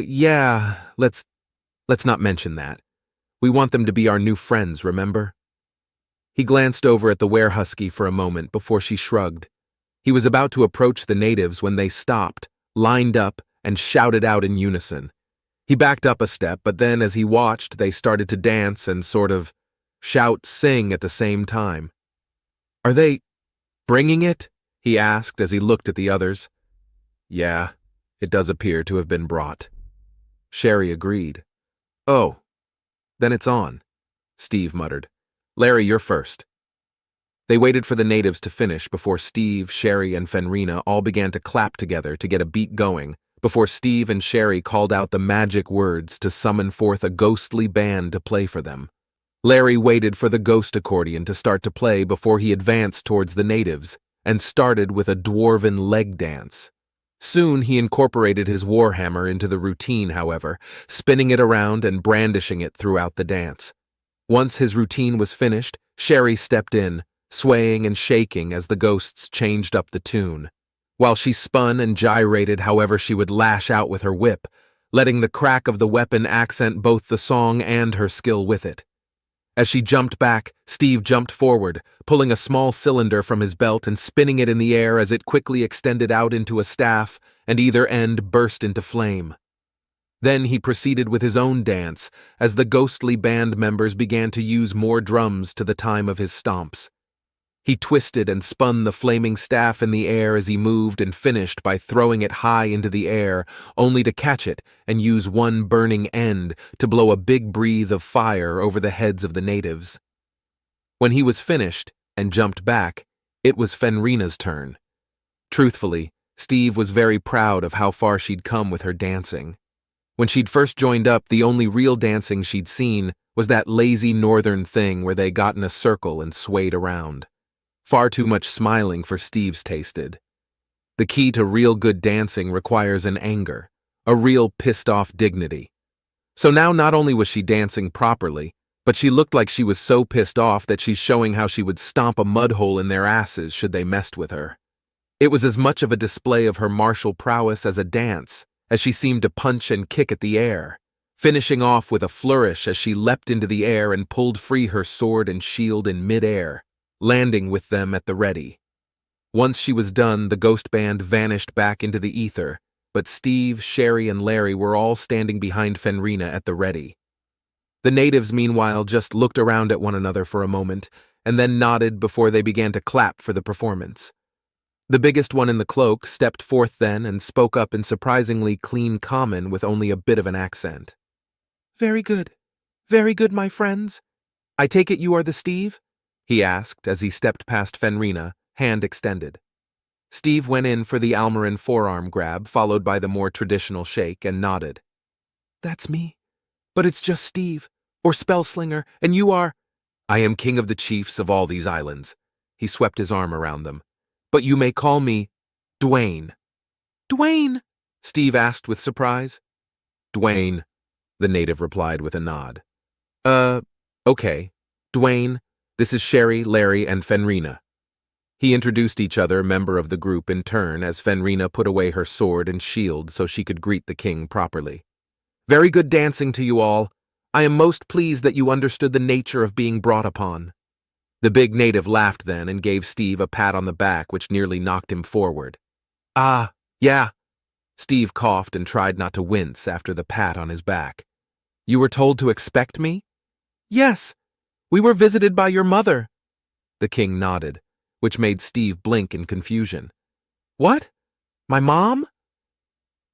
Yeah, let's not mention that. We want them to be our new friends, remember? He glanced over at the werehusky for a moment before she shrugged. He was about to approach the natives when they stopped, lined up, and shouted out in unison. He backed up a step, but then as he watched, they started to dance and sort of sing at the same time. Are they bringing it? He asked as he looked at the others. Yeah, it does appear to have been brought. Sherry agreed. Oh, then it's on, Steve muttered. Larry, you're first. They waited for the natives to finish before Steve, Sherry, and Fenrina all began to clap together to get a beat going, before Steve and Sherry called out the magic words to summon forth a ghostly band to play for them. Larry waited for the ghost accordion to start to play before he advanced towards the natives and started with a dwarven leg dance. Soon he incorporated his warhammer into the routine, however, spinning it around and brandishing it throughout the dance. Once his routine was finished, Sherry stepped in, swaying and shaking as the ghosts changed up the tune, while she spun and gyrated however she would lash out with her whip, letting the crack of the weapon accent both the song and her skill with it. As she jumped back, Steve jumped forward, pulling a small cylinder from his belt and spinning it in the air as it quickly extended out into a staff and either end burst into flame. Then he proceeded with his own dance as the ghostly band members began to use more drums to the time of his stomps. He twisted and spun the flaming staff in the air as he moved and finished by throwing it high into the air, only to catch it and use one burning end to blow a big breath of fire over the heads of the natives. When he was finished and jumped back, it was Fenrina's turn. Truthfully, Steve was very proud of how far she'd come with her dancing. When she'd first joined up, the only real dancing she'd seen was that lazy northern thing where they got in a circle and swayed around. Far too much smiling for Steve's tasted. The key to real good dancing requires an anger, a real pissed-off dignity. So now not only was she dancing properly, but she looked like she was so pissed off that she's showing how she would stomp a mud hole in their asses should they messed with her. It was as much of a display of her martial prowess as a dance, as she seemed to punch and kick at the air, finishing off with a flourish as she leapt into the air and pulled free her sword and shield in mid-air, landing with them at the ready. Once she was done, the ghost band vanished back into the ether, but Steve, Sherry, and Larry were all standing behind Fenrina at the ready. The natives, meanwhile, just looked around at one another for a moment, and then nodded before they began to clap for the performance. The biggest one in the cloak stepped forth then and spoke up in surprisingly clean common with only a bit of an accent. Very good, my friends. I take it you are the Steve? He asked as he stepped past Fenrina, hand extended. Steve went in for the Almarin forearm grab, followed by the more traditional shake, and nodded. That's me. But it's just Steve, or Spellslinger, and you are— I am king of the chiefs of all these islands. He swept his arm around them. But you may call me Dwayne. Dwayne? Steve asked with surprise. Dwayne, the native replied with a nod. Okay. Dwayne, this is Sherry, Larry, and Fenrina. He introduced each other, member of the group, in turn as Fenrina put away her sword and shield so she could greet the king properly. Very good dancing to you all. I am most pleased that you understood the nature of being brought upon. The big native laughed then and gave Steve a pat on the back which nearly knocked him forward. Ah, yeah. Steve coughed and tried not to wince after the pat on his back. You were told to expect me? Yes. We were visited by your mother. The king nodded, which made Steve blink in confusion. What? My mom?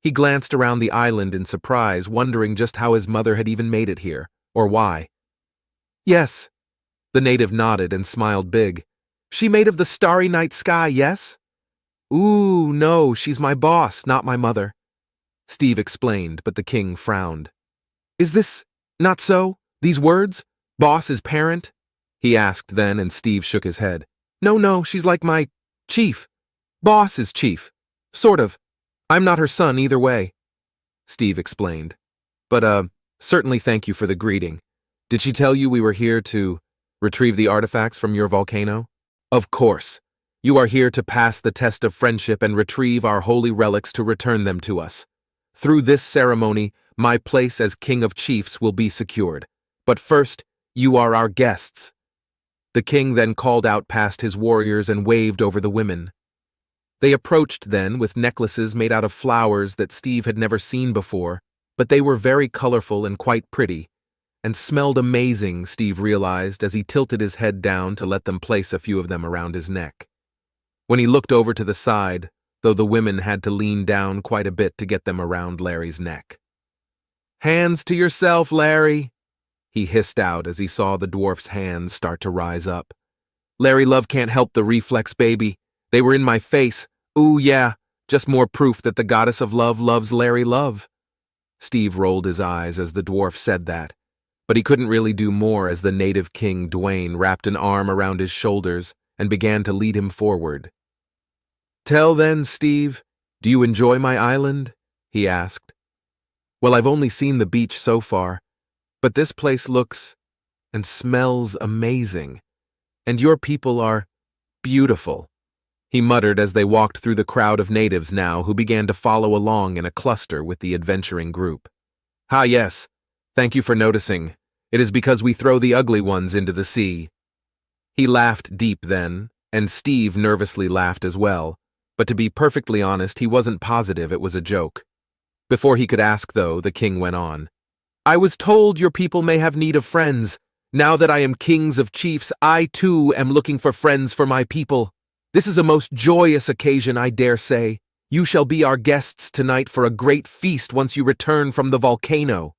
He glanced around the island in surprise, wondering just how his mother had even made it here, or why. Yes. The native nodded and smiled big. She made of the starry night sky, yes? Ooh, no, she's my boss, not my mother. Steve explained, but the king frowned. Is this not so? These words? Boss is parent? He asked then, and Steve shook his head. No, she's like my chief. Boss is chief. Sort of. I'm not her son either way. Steve explained. But, certainly thank you for the greeting. Did she tell you we were here to retrieve the artifacts from your volcano? Of course. You are here to pass the test of friendship and retrieve our holy relics to return them to us. Through this ceremony, my place as King of Chiefs will be secured. But first, you are our guests." The king then called out past his warriors and waved over the women. They approached then with necklaces made out of flowers that Steve had never seen before, but they were very colorful and quite pretty, and smelled amazing, Steve realized as he tilted his head down to let them place a few of them around his neck. When he looked over to the side, though the women had to lean down quite a bit to get them around Larry's neck. "Hands to yourself, Larry," he hissed out as he saw the dwarf's hands start to rise up. "Larry Love can't help the reflex, baby. They were in my face. Ooh, yeah, just more proof that the goddess of love loves Larry Love." Steve rolled his eyes as the dwarf said that, but he couldn't really do more as the native king, Dwayne, wrapped an arm around his shoulders and began to lead him forward. "Tell then, Steve, do you enjoy my island?" he asked. "Well, I've only seen the beach so far, but this place looks and smells amazing, and your people are beautiful," he muttered as they walked through the crowd of natives now who began to follow along in a cluster with the adventuring group. "Ah, yes. Thank you for noticing. It is because we throw the ugly ones into the sea." He laughed deep then, and Steve nervously laughed as well, but to be perfectly honest, he wasn't positive it was a joke. Before he could ask, though, the king went on. "I was told your people may have need of friends. Now that I am Kings of Chiefs, I too am looking for friends for my people. This is a most joyous occasion, I dare say. You shall be our guests tonight for a great feast once you return from the volcano."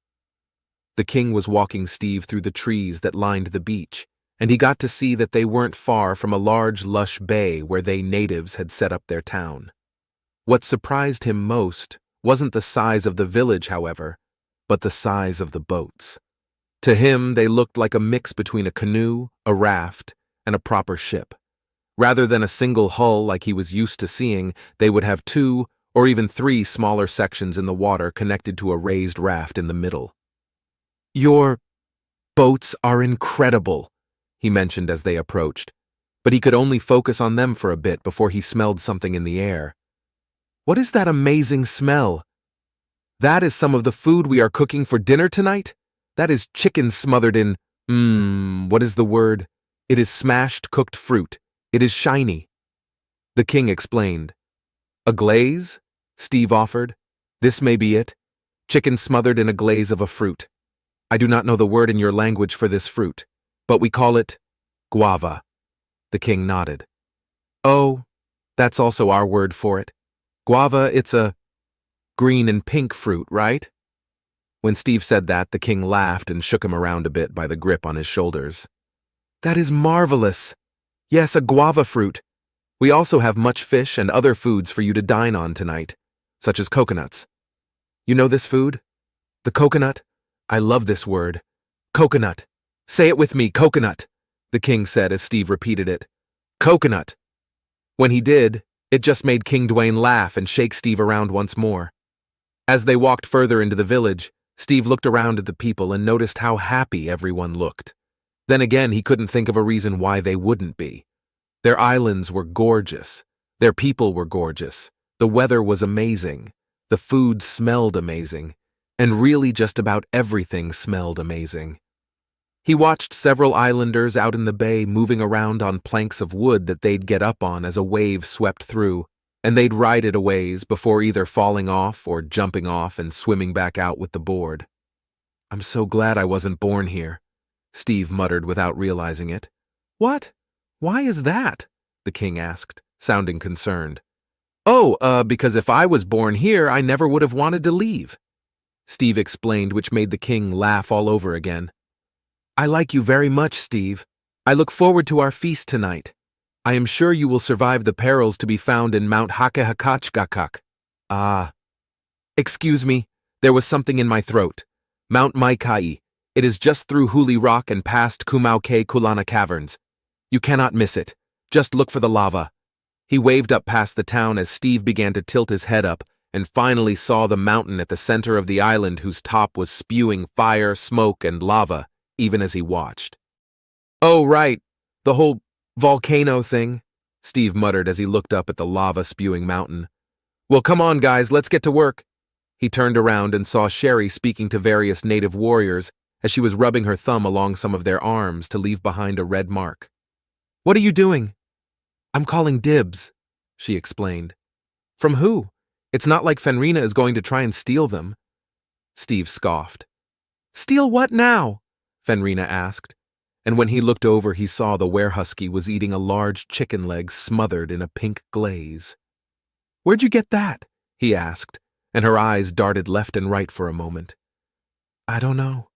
The king was walking Steve through the trees that lined the beach, and he got to see that they weren't far from a large, lush bay where they natives had set up their town. What surprised him most wasn't the size of the village, however, but the size of the boats. To him, they looked like a mix between a canoe, a raft, and a proper ship. Rather than a single hull like he was used to seeing, they would have 2 or even 3 smaller sections in the water connected to a raised raft in the middle. "Your boats are incredible," he mentioned as they approached, but he could only focus on them for a bit before he smelled something in the air. "What is that amazing smell?" "That is some of the food we are cooking for dinner tonight? That is chicken smothered in, what is the word? It is smashed cooked fruit. It is shiny." The king explained. "A glaze?" Steve offered. "This may be it. Chicken smothered in a glaze of a fruit. I do not know the word in your language for this fruit, but we call it guava." The king nodded. "Oh, that's also our word for it. Guava, it's a green and pink fruit, right?" When Steve said that, the king laughed and shook him around a bit by the grip on his shoulders. "That is marvelous. Yes, a guava fruit. We also have much fish and other foods for you to dine on tonight, such as coconuts. You know this food? The coconut? I love this word. Coconut. Say it with me, coconut," the king said as Steve repeated it. "Coconut." When he did, it just made King Dwayne laugh and shake Steve around once more. As they walked further into the village, Steve looked around at the people and noticed how happy everyone looked. Then again, he couldn't think of a reason why they wouldn't be. Their islands were gorgeous. Their people were gorgeous. The weather was amazing. The food smelled amazing. And really just about everything smelled amazing. He watched several islanders out in the bay moving around on planks of wood that they'd get up on as a wave swept through, and they'd ride it a ways before either falling off or jumping off and swimming back out with the board. "I'm so glad I wasn't born here," Steve muttered without realizing it. "What? Why is that?" the king asked, sounding concerned. "Oh, because if I was born here, I never would have wanted to leave," Steve explained, which made the king laugh all over again. "I like you very much, Steve. I look forward to our feast tonight. I am sure you will survive the perils to be found in Mount Hakehakachgakak. Excuse me, there was something in my throat. Mount Maikai. It is just through Huli Rock and past Kumauke Kulana Caverns. You cannot miss it. Just look for the lava." He waved up past the town as Steve began to tilt his head up and finally saw the mountain at the center of the island whose top was spewing fire, smoke, and lava, even as he watched. "Oh, right, the whole volcano thing," Steve muttered as he looked up at the lava-spewing mountain. "Well, come on, guys, let's get to work." He turned around and saw Sherry speaking to various native warriors as she was rubbing her thumb along some of their arms to leave behind a red mark. "What are you doing?" "I'm calling dibs," she explained. "From who? It's not like Fenrina is going to try and steal them." Steve scoffed. "Steal what now?" Fenrina asked, and when he looked over he saw the werehusky was eating a large chicken leg smothered in a pink glaze. "Where'd you get that?" he asked, and her eyes darted left and right for a moment. "I don't know,"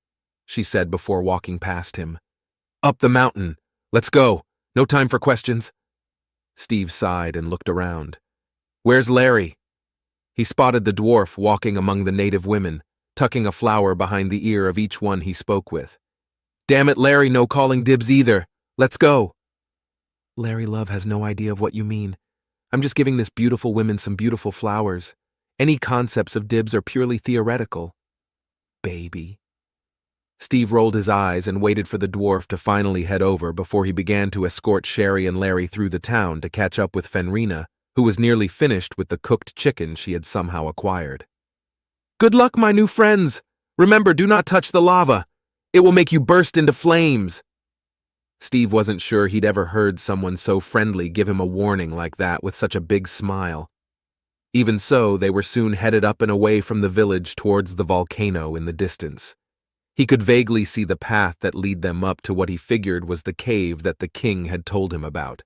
she said before walking past him. "Up the mountain. Let's go. No time for questions." Steve sighed and looked around. "Where's Larry?" He spotted the dwarf walking among the native women, tucking a flower behind the ear of each one he spoke with. "Damn it, Larry, no calling dibs either. Let's go." "Larry Love has no idea of what you mean. I'm just giving this beautiful woman some beautiful flowers. Any concepts of dibs are purely theoretical." "Baby." Steve rolled his eyes and waited for the dwarf to finally head over before he began to escort Sherry and Larry through the town to catch up with Fenrina, who was nearly finished with the cooked chicken she had somehow acquired. "Good luck, my new friends! Remember, do not touch the lava. It will make you burst into flames." Steve wasn't sure he'd ever heard someone so friendly give him a warning like that with such a big smile. Even so, they were soon headed up and away from the village towards the volcano in the distance. He could vaguely see the path that led them up to what he figured was the cave that the king had told him about.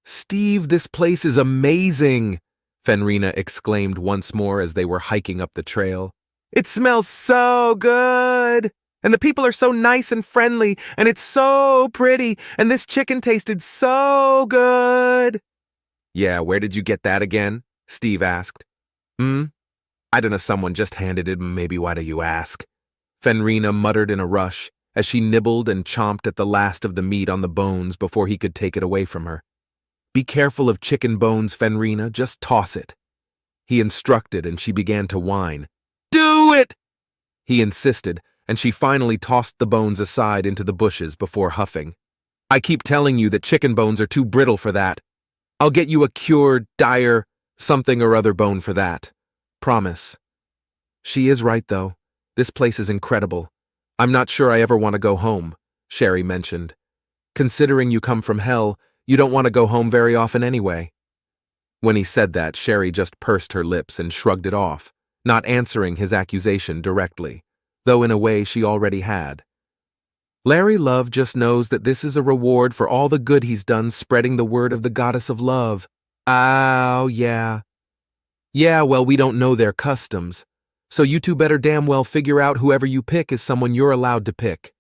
"Steve, this place is amazing!" Fenrina exclaimed once more as they were hiking up the trail. "It smells so good! And the people are so nice and friendly, and it's so pretty, and this chicken tasted so good!" "Yeah, where did you get that again?" Steve asked. "I don't know, someone just handed it, maybe why do you ask?" Fenrina muttered in a rush as she nibbled and chomped at the last of the meat on the bones before he could take it away from her. "Be careful of chicken bones, Fenrina, just toss it." He instructed and she began to whine. "Do it!" He insisted, and she finally tossed the bones aside into the bushes before huffing. "I keep telling you that chicken bones are too brittle for that. I'll get you a cured, dire, something or other bone for that. Promise." "She is right, though. This place is incredible. I'm not sure I ever want to go home," Sherry mentioned. "Considering you come from hell, you don't want to go home very often anyway." When he said that, Sherry just pursed her lips and shrugged it off, not answering his accusation directly, though in a way she already had. "Larry Love just knows that this is a reward for all the good he's done spreading the word of the goddess of love. Oh, yeah. Yeah, well, we don't know their customs. So you two better damn well figure out whoever you pick is someone you're allowed to pick.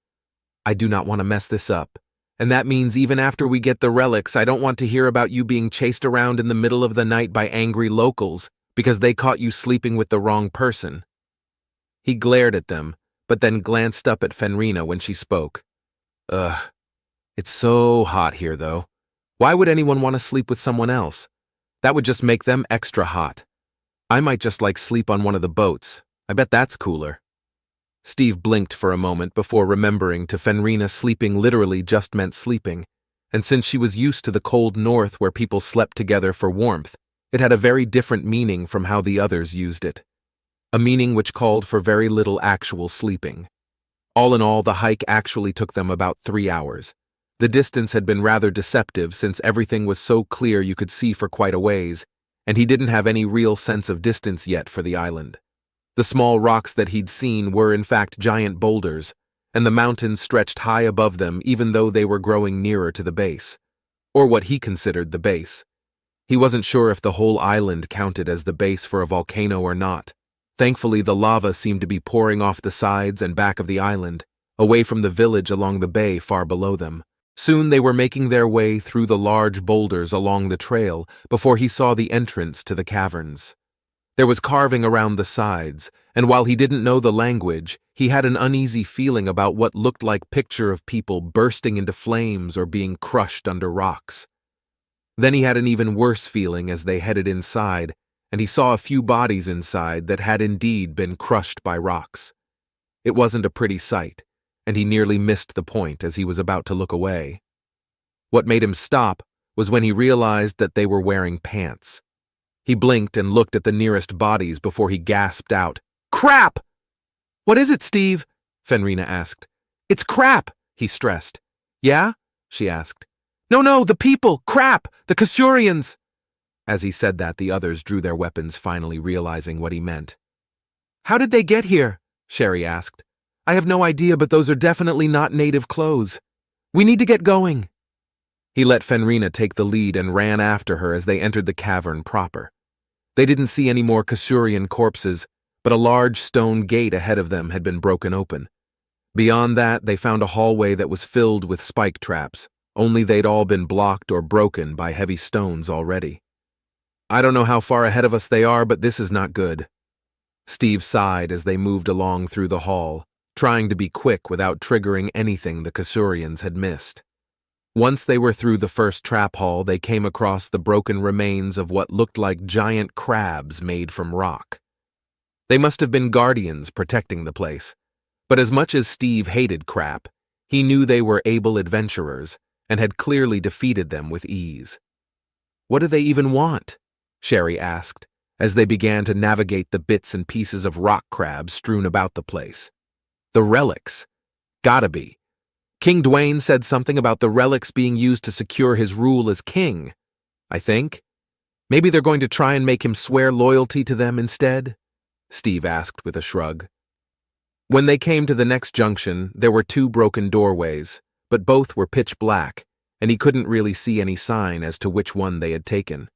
I do not want to mess this up. And that means even after we get the relics, I don't want to hear about you being chased around in the middle of the night by angry locals because they caught you sleeping with the wrong person." He glared at them, but then glanced up at Fenrina when she spoke. "Ugh, it's so hot here, though. Why would anyone want to sleep with someone else? That would just make them extra hot. I might just sleep on one of the boats. I bet that's cooler." Steve blinked for a moment before remembering to Fenrina sleeping literally just meant sleeping, and since she was used to the cold north where people slept together for warmth, it had a very different meaning from how the others used it. A meaning which called for very little actual sleeping. All in all, the hike actually took them about 3 hours. The distance had been rather deceptive since everything was so clear you could see for quite a ways, and he didn't have any real sense of distance yet for the island. The small rocks that he'd seen were in fact giant boulders, and the mountains stretched high above them even though they were growing nearer to the base, or what he considered the base. He wasn't sure if the whole island counted as the base for a volcano or not. Thankfully, the lava seemed to be pouring off the sides and back of the island, away from the village along the bay far below them. Soon they were making their way through the large boulders along the trail before he saw the entrance to the caverns. There was carving around the sides, and while he didn't know the language, he had an uneasy feeling about what looked like picture of people bursting into flames or being crushed under rocks. Then he had an even worse feeling as they headed inside, and he saw a few bodies inside that had indeed been crushed by rocks. It wasn't a pretty sight, and he nearly missed the point as he was about to look away. What made him stop was when he realized that they were wearing pants. He blinked and looked at the nearest bodies before he gasped out, "Crap!" "What is it, Steve?" Fenrina asked. "It's crap," he stressed. "Yeah?" she asked. No, the people! Crap! The Kasurians!" As he said that, the others drew their weapons, finally realizing what he meant. "How did they get here?" Sherry asked. "I have no idea, but those are definitely not native clothes. We need to get going." He let Fenrina take the lead and ran after her as they entered the cavern proper. They didn't see any more Kasurian corpses, but a large stone gate ahead of them had been broken open. Beyond that, they found a hallway that was filled with spike traps, only they'd all been blocked or broken by heavy stones already. "I don't know how far ahead of us they are, but this is not good." Steve sighed as they moved along through the hall, trying to be quick without triggering anything the Kasurians had missed. Once they were through the first trap hall, they came across the broken remains of what looked like giant crabs made from rock. They must have been guardians protecting the place, but as much as Steve hated crap, he knew they were able adventurers and had clearly defeated them with ease. "What do they even want?" Sherry asked, as they began to navigate the bits and pieces of rock crabs strewn about the place. "The relics. Gotta be. King Dwayne said something about the relics being used to secure his rule as king, I think. Maybe they're going to try and make him swear loyalty to them instead?" Steve asked with a shrug. When they came to the next junction, there were 2 broken doorways, but both were pitch black, and he couldn't really see any sign as to which one they had taken.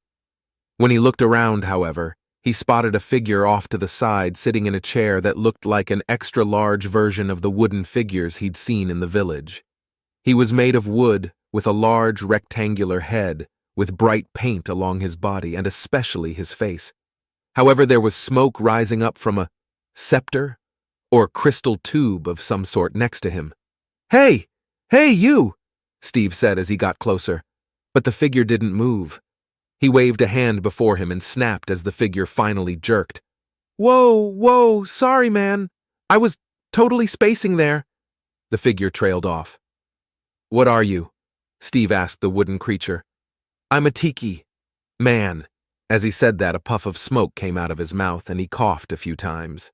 When he looked around, however, he spotted a figure off to the side sitting in a chair that looked like an extra-large version of the wooden figures he'd seen in the village. He was made of wood, with a large rectangular head, with bright paint along his body and especially his face. However, there was smoke rising up from a scepter or crystal tube of some sort next to him. Hey, you!" Steve said as he got closer, but the figure didn't move. He waved a hand before him and snapped as the figure finally jerked. Whoa, sorry, man. I was totally spacing there." The figure trailed off. "What are you?" Steve asked the wooden creature. "I'm a tiki man." As he said that, a puff of smoke came out of his mouth and he coughed a few times.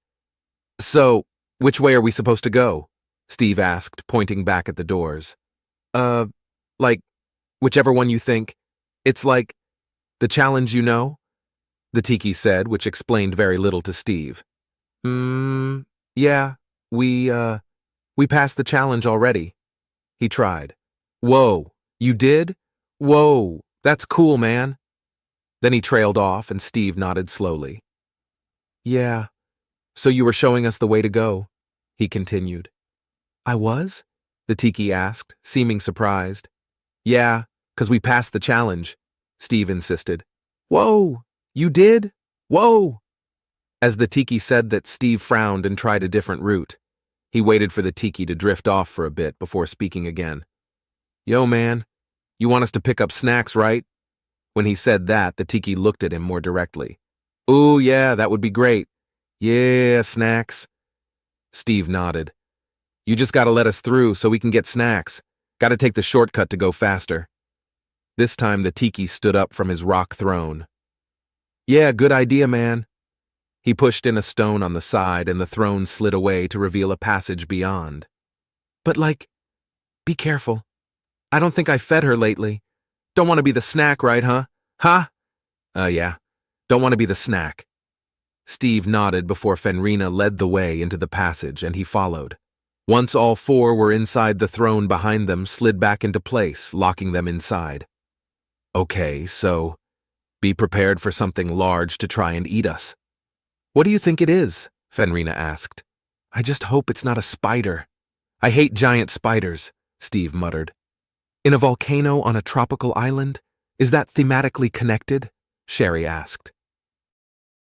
"So, which way are we supposed to go?" Steve asked, pointing back at the doors. Like, whichever one you think. It's like the challenge, you know?" the tiki said, which explained very little to Steve. Yeah, we passed the challenge already." He tried. "Whoa, you did? Whoa, that's cool, man." Then he trailed off and Steve nodded slowly. "Yeah, so you were showing us the way to go," he continued. "I was?" the tiki asked, seeming surprised. "Yeah, 'cause we passed the challenge," Steve insisted. "Whoa, you did? Whoa!" As the tiki said that, Steve frowned and tried a different route. He waited for the tiki to drift off for a bit before speaking again. "Yo, man, you want us to pick up snacks, right?" When he said that, the tiki looked at him more directly. "Ooh, yeah, that would be great. Yeah, snacks." Steve nodded. "You just gotta let us through so we can get snacks. Gotta take the shortcut to go faster." This time the tiki stood up from his rock throne. "Yeah, good idea, man." He pushed in a stone on the side and the throne slid away to reveal a passage beyond. "But be careful. I don't think I fed her lately. Don't want to be the snack, right, huh? Huh? Yeah. Don't want to be the snack." Steve nodded before Fenrina led the way into the passage and he followed. Once all 4 were inside, the throne behind them slid back into place, locking them inside. "Okay, so be prepared for something large to try and eat us." "What do you think it is?" Fenrina asked. "I just hope it's not a spider. I hate giant spiders," Steve muttered. "In a volcano on a tropical island? Is that thematically connected?" Sherry asked.